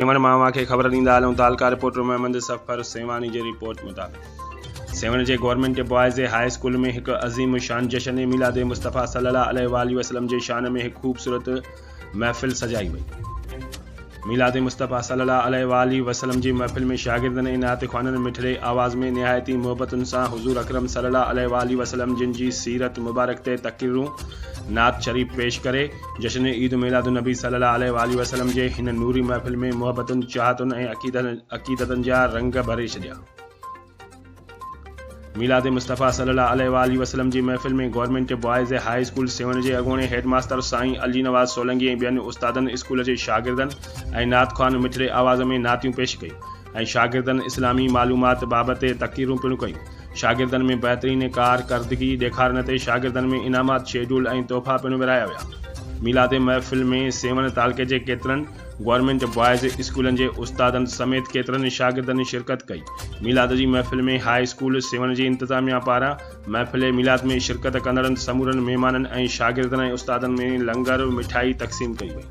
Seven मामा खे ख़बर ॾींदा हलूं तालका रिपोर्टर मोहम्मद सफ़र सेवानी जी रिपोर्ट मुताबिक़ seven J government boys high school में एक अज़ीम शान जश्न मिलाद मुस्तफ़ा सल्लल्लाहु अलैहि वसल्लम जे शान में एक खूबसूरत महफ़िल सजाई वई। मिलाद मुस्तफ़ा सल्लल्लाहु अलैहि वसल्लम जी महफ़िल में शागिर्दनि ऐं नात ख़्वाननि मिठड़े आवाज़ में निहायती मुहबतुनि सां हुज़ूर अकरम सल्लल्लाहु अलैहि वसल्लम जिन जी सीरत मुबारक ते तक़रीरूं नात शरीफ़ पेश करे जश्न ईद मिलाद नबी सल्लल्लाहु अलैहि वसल्लम जे हिन नूरी महफ़िल में मुहबतुनि चाहतुनि ऐं अक़ीदतनि जा रंग भरे छॾिया। मिलाद मुस्तफ़ा सल्लल्लाहु अलैहि वसल्लम जी महफ़िल में government boys high school seven जे अॻूणे हेडमास्टर साईं अली नवाज़ सोलंगी ऐं ॿियनि उस्तादनि स्कूल जे शागिर्दनि ऐं नात ख़्वान मिठड़े आवाज़ में नातियूं पेश कयूं ऐं शागिर्दनि इस्लामी मालूमात बाबति तक़रीरूं पिणु कयूं। शागिर्दनि में बहितरीन कारकर्दगी ॾेखारण ते शागिर्दनि में इनामात शेड्यूल ऐं तोहफ़ा पिणु विराया विया। मिलाद महफ़िल में सेवन तालके जे केतिरनि गवर्नमेंट बॉयज़ स्कूलनि जे उस्तादनि समेत केतिरनि शागिर्दनि शिरकत कई। मिलाद जी महफ़िल में हाई स्कूल सेवन जी इंतज़ामिया पारां महफ़िल मिलाद में शिरकत कंदड़नि समूरनि महिमाननि ऐं शागिर्दनि ऐं उस्तादनि में लंगर मिठाई तक़सीम कई वई।